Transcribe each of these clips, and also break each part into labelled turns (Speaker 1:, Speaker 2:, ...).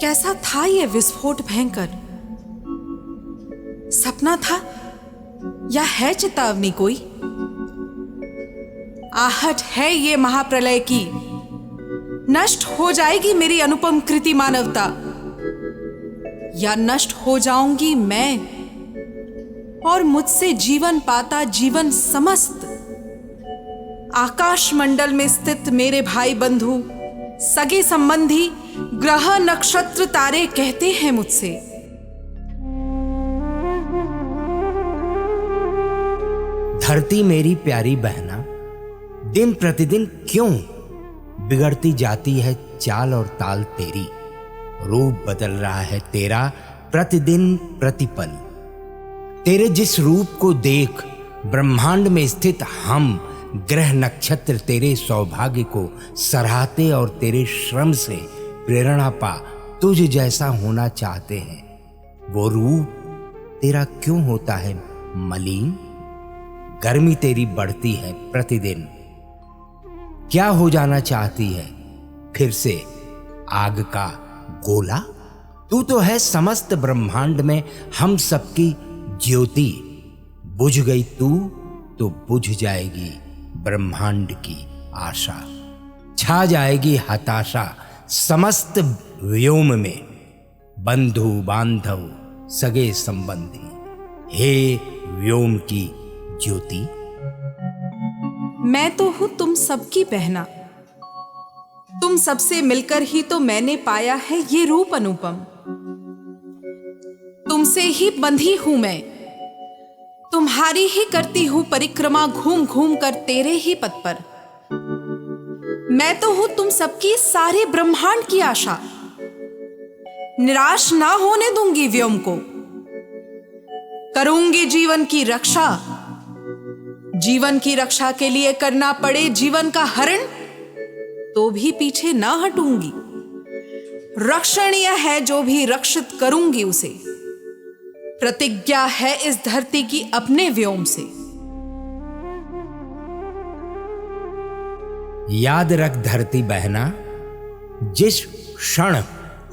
Speaker 1: कैसा था ये विस्फोट भयंकर? सपना था या है चेतावनी कोई? आहट है ये महाप्रलय की, नष्ट हो जाएगी मेरी अनुपम कृति मानवता, या नष्ट हो जाऊंगी मैं और मुझसे जीवन पाता जीवन समस्त। आकाश मंडल में स्थित मेरे भाई बंधु, सगे संबंधी, ग्रह नक्षत्र तारे कहते हैं मुझसे,
Speaker 2: धरती मेरी प्यारी बहना, दिन प्रतिदिन क्यों बिगड़ती जाती है चाल और ताल तेरी। रूप बदल रहा है तेरा प्रतिदिन प्रतिपल। तेरे जिस रूप को देख ब्रह्मांड में स्थित हम ग्रह नक्षत्र तेरे सौभाग्य को सराहते और तेरे श्रम से प्रेरणा पा तुझ जैसा होना चाहते हैं। वो रूप तेरा क्यों होता है मलिन? गर्मी तेरी बढ़ती है प्रतिदिन। क्या हो जाना चाहती है फिर से आग का गोला? तू तो है समस्त ब्रह्मांड में हम सबकी ज्योति। बुझ गई तू तो बुझ जाएगी ब्रह्मांड की आशा। छा जाएगी हताशा समस्त व्योम में। बंधु बांधव सगे संबंधी, हे व्योम की ज्योति।
Speaker 1: मैं तो हूं तुम सबकी बहना। तुम सबसे मिलकर ही तो मैंने पाया है ये रूप अनुपम। तुमसे ही बंधी हूं मैं, तुम्हारी ही करती हूं परिक्रमा घूम घूम कर तेरे ही पथ पर। मैं तो हूं तुम सबकी सारे ब्रह्मांड की आशा। निराश ना होने दूंगी व्योम को, करूंगी जीवन की रक्षा। जीवन की रक्षा के लिए करना पड़े जीवन का हरण तो भी पीछे ना हटूंगी। रक्षणीय है जो भी रक्षित करूंगी उसे। प्रतिज्ञा है इस धरती की अपने व्योम से।
Speaker 2: याद रख धरती बहना, जिस क्षण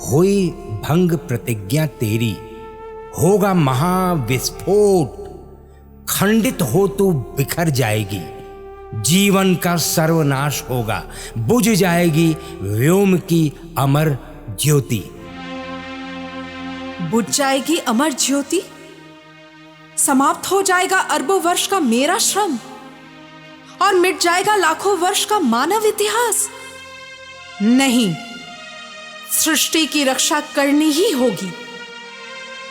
Speaker 2: हुई भंग प्रतिज्ञा तेरी, होगा महाविस्फोट। खंडित हो तू बिखर जाएगी, जीवन का सर्वनाश होगा। बुझ जाएगी व्योम की अमर ज्योति।
Speaker 1: बुझ जाएगी अमर ज्योति, समाप्त हो जाएगा अरबों वर्ष का मेरा श्रम, और मिट जाएगा लाखों वर्ष का मानव इतिहास। नहीं, सृष्टि की रक्षा करनी ही होगी।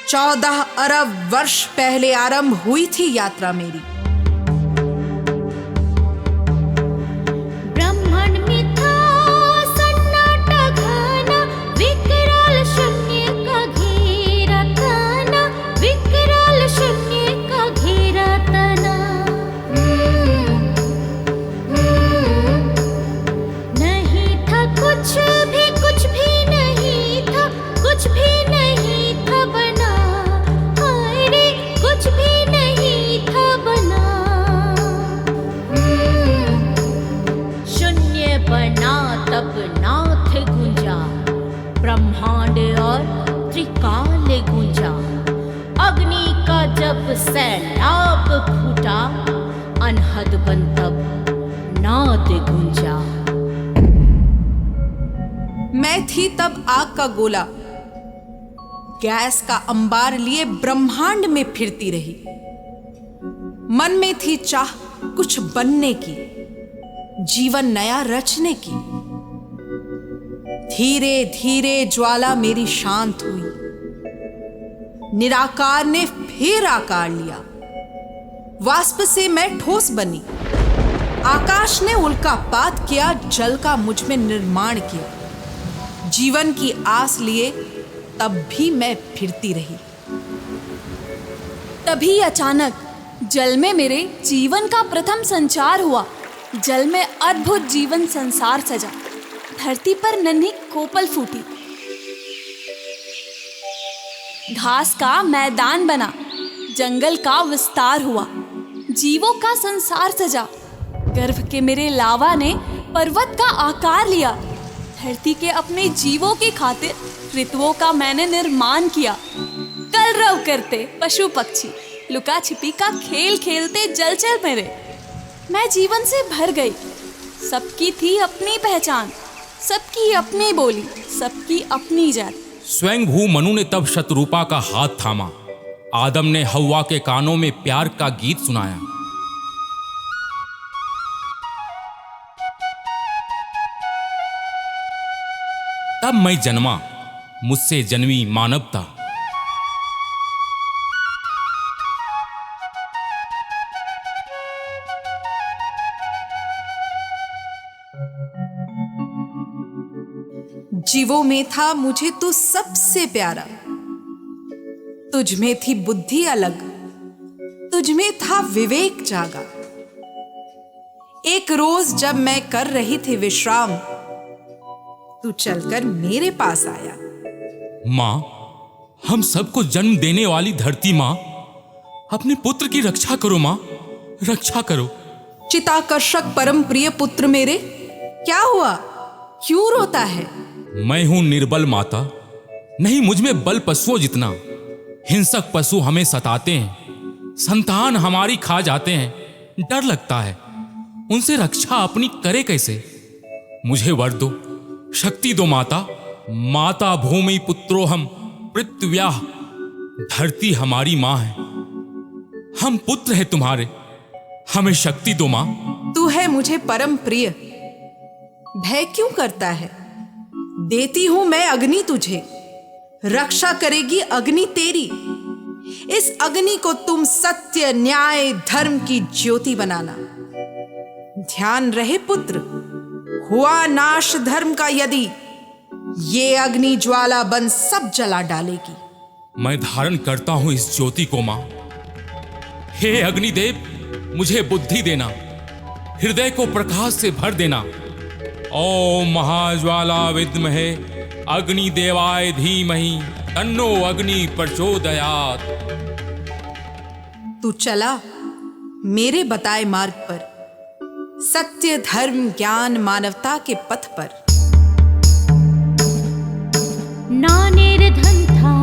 Speaker 1: 14 अरब वर्ष पहले आरंभ हुई थी यात्रा मेरी।
Speaker 3: ब्रह्मांड में था सन्नाटा घना, विकराल शून्य का घेरा तना, विकराल शून्य का घेरा तना। नहीं था कुछ भी नहीं था, कुछ भी नहीं था बना। अरे कुछ भी नहीं था बना। शून्य बना तब नाथ गूंजा, ब्रह्मांड और त्रिकाल गूंजा। अग्नि का जब सैलाब फूटा, अनहद बन तब नाद गूंजा।
Speaker 1: मैं थी तब आग का गोला, गैस का अंबार लिए ब्रह्मांड में फिरती रही। मन में थी चाह कुछ बनने की, जीवन नया रचने की। धीरे धीरे ज्वाला मेरी शांत हुई, निराकार ने फिर आकार लिया। वाष्प से मैं ठोस बनी, आकाश ने उल्कापात किया, जल का मुझ में निर्माण किया। जीवन की आस लिए तब भी मैं फिरती रही।
Speaker 4: तभी अचानक जल में मेरे जीवन का प्रथम संचार हुआ। जल में अद्भुत जीवन संसार सजा, धरती पर नन्ही कोपल फूटी। घास का मैदान बना, जंगल का विस्तार हुआ, जीवों का संसार सजा। गर्भ के मेरे लावा ने पर्वत का आकार लिया। धरती के अपने जीवों की खातिर ऋतुओं का मैंने निर्माण किया। कलरव करते पशु पक्षी लुका छिपी का खेल खेलते जलचर मेरे। मैं जीवन से भर गई। सबकी थी अपनी पहचान, सबकी अपनी बोली, सबकी अपनी जात।
Speaker 5: स्वयं भू मनु ने तब शतरूपा का हाथ थामा। आदम ने हव्वा के कानों में प्यार का गीत सुनाया। तब मैं जन्मा, मुझसे जन्मी मानवता।
Speaker 1: जीवों में था मुझे तू सबसे प्यारा। तुझ में थी बुद्धि अलग, तुझ में था विवेक जागा। एक रोज जब मैं कर रही थी विश्राम, तू चलकर मेरे पास आया।
Speaker 5: मां, हम सबको जन्म देने वाली धरती मां, अपने पुत्र की रक्षा करो मां, रक्षा करो।
Speaker 1: चिताकर्षक परम प्रिय पुत्र मेरे, क्या हुआ, क्यों रोता है?
Speaker 5: मैं हूं निर्बल माता, नहीं मुझ में बल पशुओं जितना। हिंसक पशु हमें सताते हैं, संतान हमारी खा जाते हैं। डर लगता है, उनसे रक्षा अपनी करे कैसे? मुझे वर दो, शक्ति दो माता। माता भूमि पुत्रो हम पृथ्व्याः। धरती हमारी मां है, हम पुत्र हैं तुम्हारे। हमें शक्ति दो मां।
Speaker 1: तू है मुझे परम प्रिय, भय क्यों करता है? देती हूं मैं अग्नि तुझे, रक्षा करेगी अग्नि तेरी। इस अग्नि को तुम सत्य न्याय धर्म की ज्योति बनाना। ध्यान रहे पुत्र, हुआ नाश धर्म का यदि, ये अग्नि ज्वाला बन सब जला डालेगी।
Speaker 5: मैं धारण करता हूं इस ज्योति को मां। हे अग्निदेव, मुझे बुद्धि देना, हृदय को प्रकाश से भर देना। ओम महाज्वाला विद्महे अग्निदेवाय धीमहि तन्नो अग्नि प्रचोदयात्।
Speaker 1: तू चला मेरे बताए मार्ग पर, सत्य धर्म ज्ञान मानवता के पथ पर।
Speaker 3: ना निर्धन था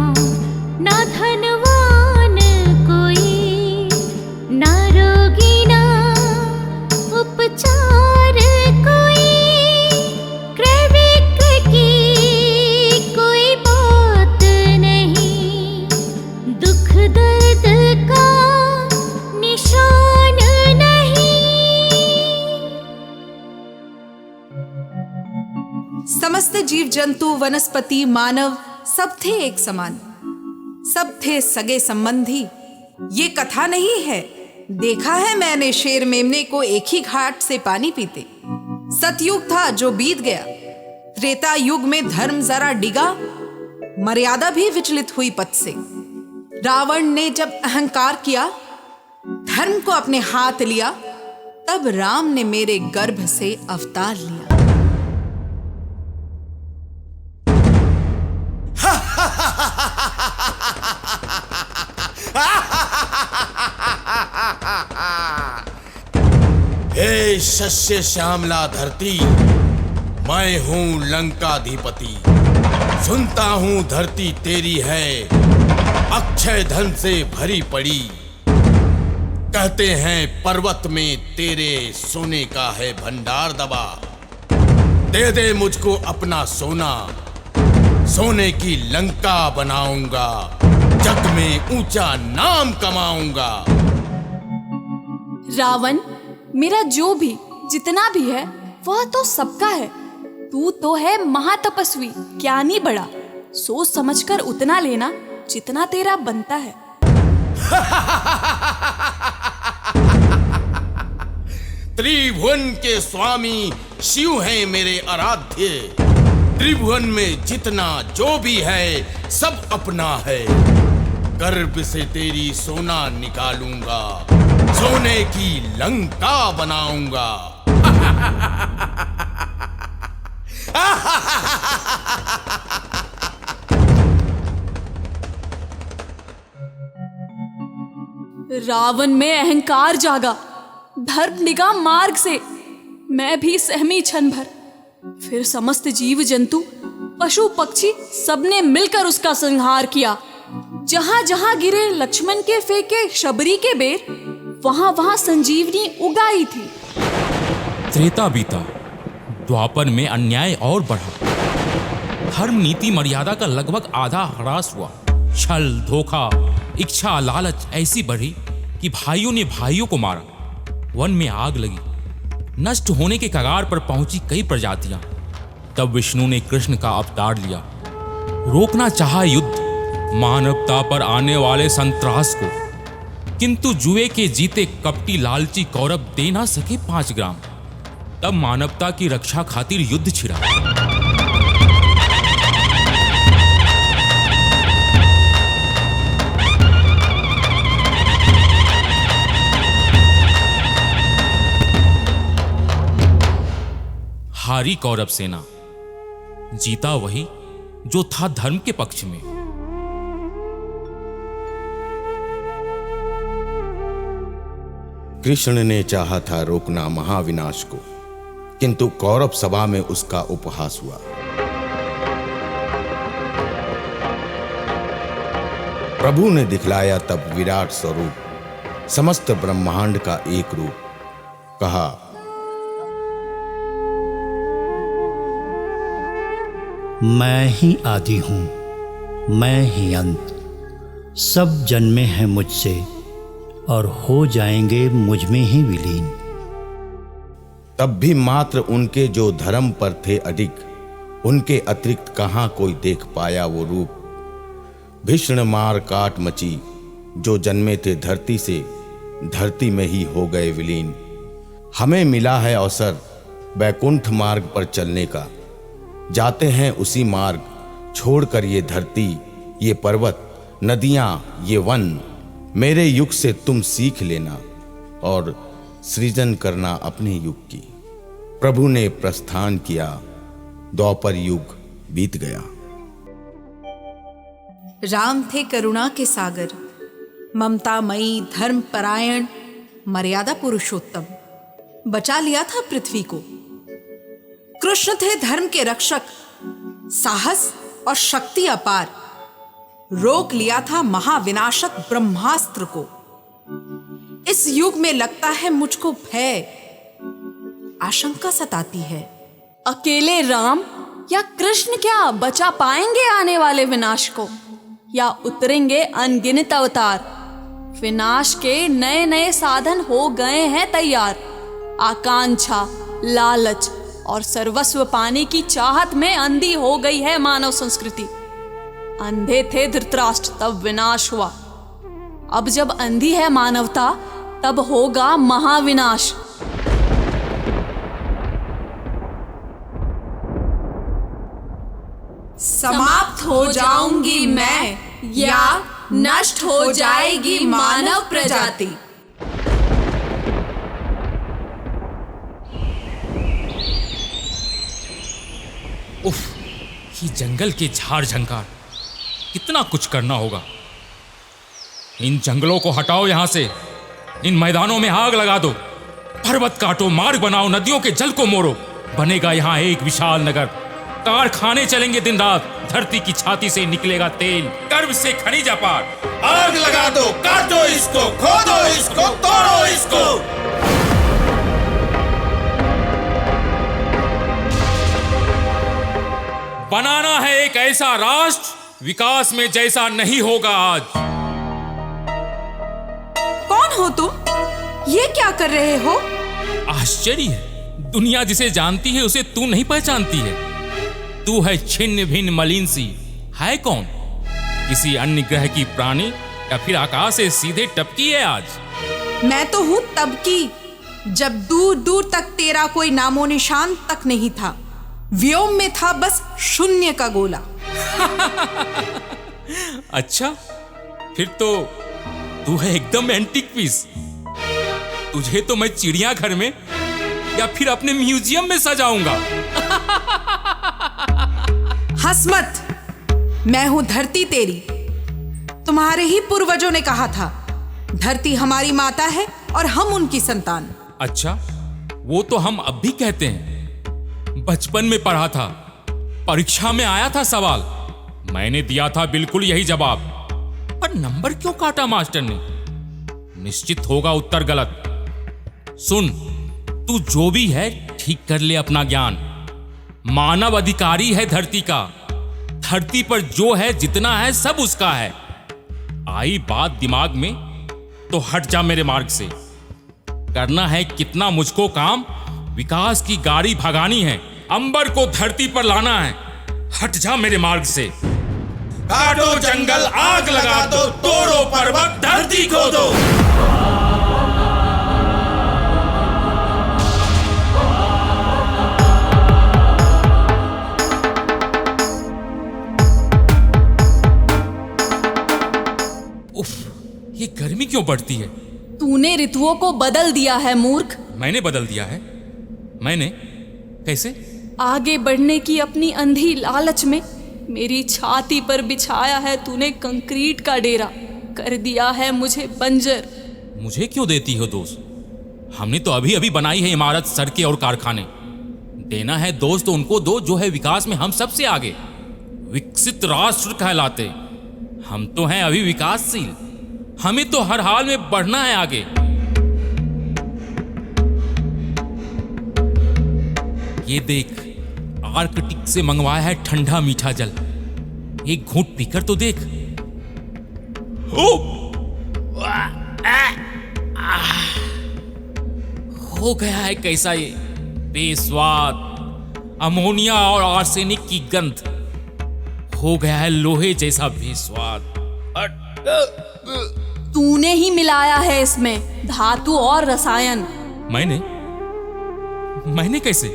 Speaker 3: ना धनवान कोई, ना रोगी ना उपचार कोई, क्रय विक्रय की कोई बात नहीं, दुख दर्द का निशान नहीं।
Speaker 1: समस्त जीव जंतु वनस्पति मानव सब थे एक समान, सब थे सगे संबंधी। ये कथा नहीं है, देखा है मैंने शेर मेमने को एक ही घाट से पानी पीते। सतयुग था जो बीत गया, त्रेता युग में धर्म जरा डिगा, मर्यादा भी विचलित हुई पथ से। रावण ने जब अहंकार किया, धर्म को अपने हाथ लिया, तब राम ने मेरे गर्भ से अवतार लिया।
Speaker 6: हे शस्य श्यामला धरती, मैं हूं लंकाधिपति। सुनता हूं धरती तेरी है, अक्षय धन से भरी पड़ी। कहते हैं पर्वत में तेरे सोने का है भंडार दबा। दे दे मुझको अपना सोना, सोने की लंका बनाऊंगा, जग में ऊंचा नाम कमाऊंगा।
Speaker 4: रावण, मेरा जो भी जितना भी है वह तो सबका है। तू तो है महातपस्वी ज्ञानी बड़ा, सोच समझकर उतना लेना जितना तेरा बनता है।
Speaker 6: त्रिभुवन के स्वामी शिव हैं मेरे आराध्य। त्रिभुवन में जितना जो भी है सब अपना है। गर्भ से तेरी सोना निकालूंगा, सोने की लंका बनाऊंगा।
Speaker 4: रावण में अहंकार जागा, धर्म निगा मार्ग से। मैं भी सहमी क्षण भर, फिर समस्त जीव जंतु पशु पक्षी सबने मिलकर उसका संहार किया। जहां जहां गिरे लक्ष्मण के फेंके शबरी के बेर, वहां वहां संजीवनी उगाई थी।
Speaker 5: त्रेता बीता, द्वापर में अन्याय और बढ़ा। धर्म नीति मर्यादा का लगभग आधा ह्रास हुआ। छल, धोखा, इच्छा, लालच ऐसी बढ़ी कि भाइयों ने भाइयों को मारा। वन में आग लगी, नष्ट होने के कगार पर पहुंची कई प्रजातियां। तब विष्णु ने कृष्ण का अवतार लिया। रोकना चाहा युद्ध, मानवता पर आने वाले संत्रास को, किंतु जुए के जीते कपटी लालची कौरव दे ना सके 5 ग्राम। तब मानवता की रक्षा खातिर युद्ध छिड़ा। हारी कौरव सेना, जीता वही जो था धर्म के पक्ष में।
Speaker 6: कृष्ण ने चाहा था रोकना महाविनाश को, किंतु कौरव सभा में उसका उपहास हुआ। प्रभु ने दिखलाया तब विराट स्वरूप, समस्त ब्रह्मांड का एक रूप। कहा,
Speaker 7: मैं ही आदि हूँ, मैं ही अंत, सब जन्मे हैं मुझसे और हो जाएंगे मुझ में ही विलीन।
Speaker 6: तब भी मात्र उनके जो धर्म पर थे अडिग, उनके अतिरिक्त कहाँ कोई देख पाया वो रूप। भीषण मार काट मची, जो जन्मे थे धरती से, धरती में ही हो गए विलीन। हमें मिला है अवसर वैकुंठ मार्ग पर चलने का, जाते हैं उसी मार्ग, छोड़कर ये धरती, ये पर्वत, नदियां, ये वन। मेरे युग से तुम सीख लेना और सृजन करना अपने युग की। प्रभु ने प्रस्थान किया, द्वापर युग बीत गया।
Speaker 1: राम थे करुणा के सागर, ममतामयी, धर्मपरायण, मर्यादा पुरुषोत्तम। बचा लिया था पृथ्वी को। कृष्ण थे धर्म के रक्षक, साहस और शक्ति अपार। रोक लिया था महाविनाशक ब्रह्मास्त्र को। इस युग में लगता है मुझको भय, आशंका सताती है।
Speaker 4: अकेले राम या कृष्ण क्या बचा पाएंगे आने वाले विनाश को, या उतरेंगे अनगिनत अवतार। विनाश के नए नए साधन हो गए हैं तैयार। आकांक्षा, लालच और सर्वस्व पाने की चाहत में अंधी हो गई है मानव संस्कृति। अंधे थे धृतराष्ट्र, तब विनाश हुआ। अब जब अंधी है मानवता, तब होगा महाविनाश।
Speaker 1: समाप्त हो जाऊंगी मैं, या नष्ट हो जाएगी मानव प्रजाति।
Speaker 5: उफ, ये जंगल के झाड़ झंकार, कितना कुछ करना होगा। इन जंगलों को हटाओ यहां से, इन मैदानों में आग लगा दो, पर्वत काटो, मार्ग बनाओ, नदियों के जल को मोड़ो। बनेगा यहां एक विशाल नगर। कारखाने चलेंगे दिन रात, धरती की छाती से निकलेगा तेल, गर्भ से खनिज अपार।
Speaker 6: आग लगा दो, काटो इसको, खोदो इसको, तोड़ो इसको।
Speaker 5: बनाना है एक ऐसा राष्ट्र, विकास में जैसा नहीं होगा आज।
Speaker 1: कौन हो तुम? ये क्या कर रहे हो?
Speaker 5: आश्चर्य है, दुनिया जिसे जानती है उसे तू नहीं पहचानती है। तू है छिन्न भिन्न मलिन सी, है कौन? किसी अन्य ग्रह की प्राणी या फिर आकाश से सीधे टपकी है आज?
Speaker 1: मैं तो हूं तब की, जब दूर दूर तक तेरा कोई नामो निशान तक नहीं था। व्योम में था बस शून्य का गोला।
Speaker 5: अच्छा, फिर तो तू है एकदम एंटीक पीस। तुझे तो मैं चिड़ियाघर में या फिर अपने म्यूजियम में सजाऊंगा।
Speaker 1: हंस मत, मैं हूं धरती तेरी। तुम्हारे ही पूर्वजों ने कहा था, धरती हमारी माता है और हम उनकी संतान।
Speaker 5: अच्छा, वो तो हम अब भी कहते हैं। बचपन में पढ़ा था, परीक्षा में आया था सवाल, मैंने दिया था बिल्कुल यही जवाब, पर नंबर क्यों काटा मास्टर ने? निश्चित होगा उत्तर गलत। सुन, तू जो भी है ठीक कर ले अपना ज्ञान। मानव अधिकारी है धरती का, धरती पर जो है जितना है सब उसका है। आई बात दिमाग में तो हट जा मेरे मार्ग से। करना है कितना मुझको काम, विकास की गाड़ी भगानी है, अंबर को धरती पर लाना है। हट जा मेरे मार्ग से।
Speaker 6: काटो जंगल, आग लगा दो, तोड़ो पर्वत, धरती खोदो।
Speaker 5: उफ, ये गर्मी क्यों बढ़ती है?
Speaker 4: तूने ऋतुओं को बदल दिया है मूर्ख।
Speaker 5: मैंने बदल दिया है? मैंने? कैसे?
Speaker 4: आगे बढ़ने की अपनी अंधी लालच में मेरी छाती पर बिछाया है तूने कंक्रीट का डेरा, कर दिया है मुझे बंजर।
Speaker 5: मुझे क्यों देती हो दोस्त? हमने तो अभी अभी बनाई है इमारत, सड़कें और कारखाने। देना है दोस्त तो उनको दो जो है विकास में हम सबसे आगे, विकसित राष्ट्र कहलाते। हम तो हैं अभी विकासशील, हमें तो हर हाल में बढ़ना है आगे। ये देख, आर्कटिक से मंगवाया है ठंडा मीठा जल, एक घूंट पीकर तो देख। हो गया है कैसा ये बेस्वाद, अमोनिया और आर्सेनिक की गंध। हो गया है लोहे जैसा बेस्वाद।
Speaker 4: तूने ही मिलाया है इसमें धातु और रसायन।
Speaker 5: मैंने कैसे?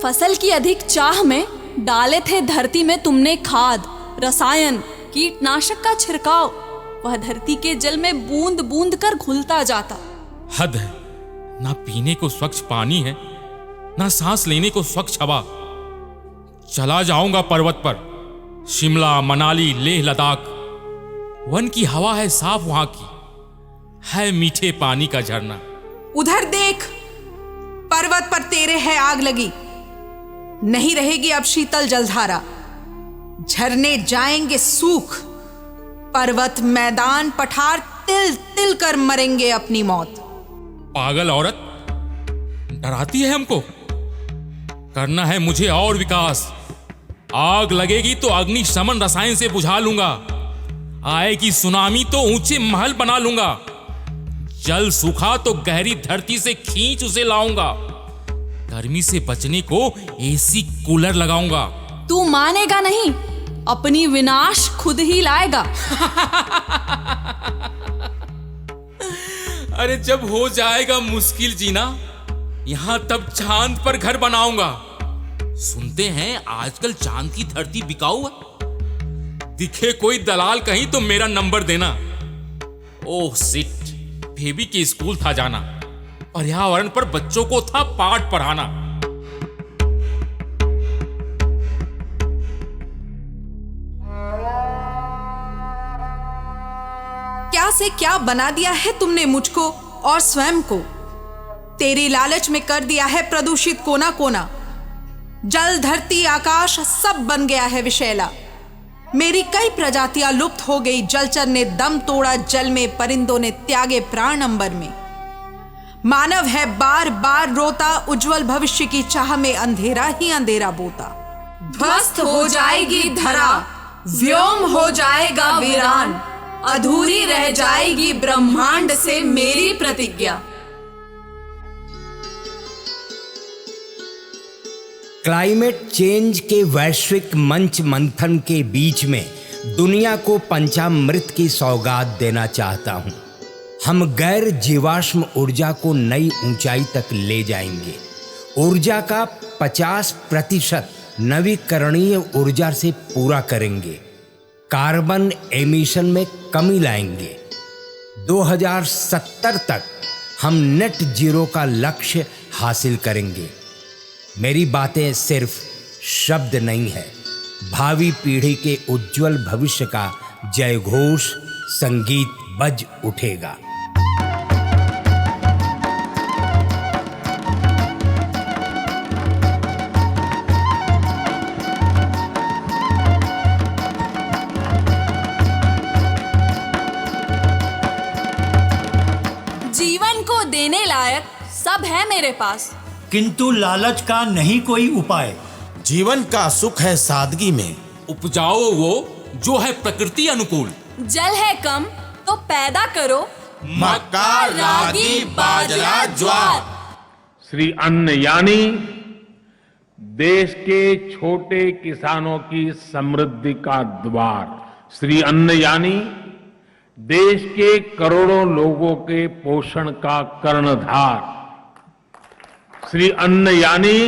Speaker 4: फसल की अधिक चाह में डाले थे धरती में तुमने खाद, रसायन, कीटनाशक का छिड़काव। वह धरती के जल में बूंद बूंद कर घुलता जाता।
Speaker 5: हद है, ना पीने को स्वच्छ पानी है, ना सांस लेने को स्वच्छ हवा। चला जाऊंगा पर्वत पर, शिमला, मनाली, लेह, लद्दाख। वन की हवा है साफ, वहां की है मीठे पानी का झरना।
Speaker 1: उधर देख, पर्वत पर तेरे है आग लगी। नहीं रहेगी अब शीतल जलधारा, झरने जाएंगे सूख। पर्वत, मैदान, पठार तिल तिल कर मरेंगे अपनी मौत।
Speaker 5: पागल औरत, डराती है हमको। करना है मुझे और विकास। आग लगेगी तो अग्निशमन रसायन से बुझा लूंगा, आएगी सुनामी तो ऊंचे महल बना लूंगा, जल सूखा तो गहरी धरती से खींच उसे लाऊंगा, गर्मी से बचने को एसी कूलर लगाऊंगा।
Speaker 4: तू मानेगा नहीं, अपनी विनाश खुद ही लाएगा।
Speaker 5: अरे जब हो जाएगा मुश्किल जीना, यहां तब चांद पर घर बनाऊंगा। सुनते हैं आजकल चांद की धरती बिकाऊ है। दिखे कोई दलाल कहीं तो मेरा नंबर देना। ओह सिट, बेबी के स्कूल था जाना, पर्यावरण पर बच्चों को था पाठ पढ़ाना।
Speaker 1: क्या से क्या बना दिया है तुमने मुझको और स्वयं को। तेरी लालच में कर दिया है प्रदूषित कोना कोना। जल, धरती, आकाश सब बन गया है विषैला। मेरी कई प्रजातियां लुप्त हो गई। जलचर ने दम तोड़ा जल में, परिंदों ने त्यागे प्राण अंबर में। मानव है बार बार रोता, उज्जवल भविष्य की चाह में अंधेरा ही अंधेरा बोता। ध्वस्त हो जाएगी धरा, व्योम हो जाएगा वीरान, अधूरी रह जाएगी ब्रह्मांड से मेरी प्रतिज्ञा।
Speaker 2: क्लाइमेट चेंज के वैश्विक मंच मंथन के बीच में दुनिया को पंचामृत की सौगात देना चाहता हूं। हम गैर जीवाश्म ऊर्जा को नई ऊंचाई तक ले जाएंगे। ऊर्जा का 50% नवीकरणीय ऊर्जा से पूरा करेंगे। कार्बन एमिशन में कमी लाएंगे। 2070 तक हम नेट जीरो का लक्ष्य हासिल करेंगे। मेरी बातें सिर्फ शब्द नहीं है, भावी पीढ़ी के उज्जवल भविष्य का जयघोष संगीत बज उठेगा।
Speaker 4: को देने लायक सब है मेरे पास।
Speaker 7: किंतु लालच का नहीं कोई उपाय।
Speaker 6: जीवन का सुख है सादगी में।
Speaker 5: उपजाओ वो जो है प्रकृति अनुकूल।
Speaker 4: जल है कम तो पैदा करो
Speaker 6: मक्का, रागी, बाजरा, ज्वार।
Speaker 8: श्री अन्न यानी देश के छोटे किसानों की समृद्धि का द्वार। श्री अन्न यानी देश के करोड़ों लोगों के पोषण का कर्णधार। श्री अन्न यानी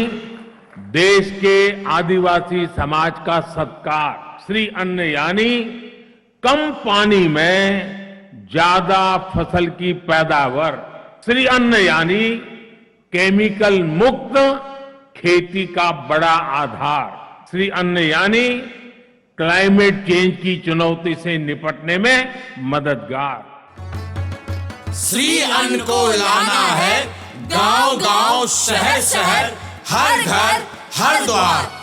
Speaker 8: देश के आदिवासी समाज का सत्कार। श्री अन्न यानी कम पानी में ज्यादा फसल की पैदावार। श्री अन्न यानी केमिकल मुक्त खेती का बड़ा आधार। श्री अन्न यानी क्लाइमेट चेंज की चुनौती से निपटने में मददगार।
Speaker 6: श्री अन्न को लाना है गांव गांव, शहर शहर, हर घर, हर द्वार।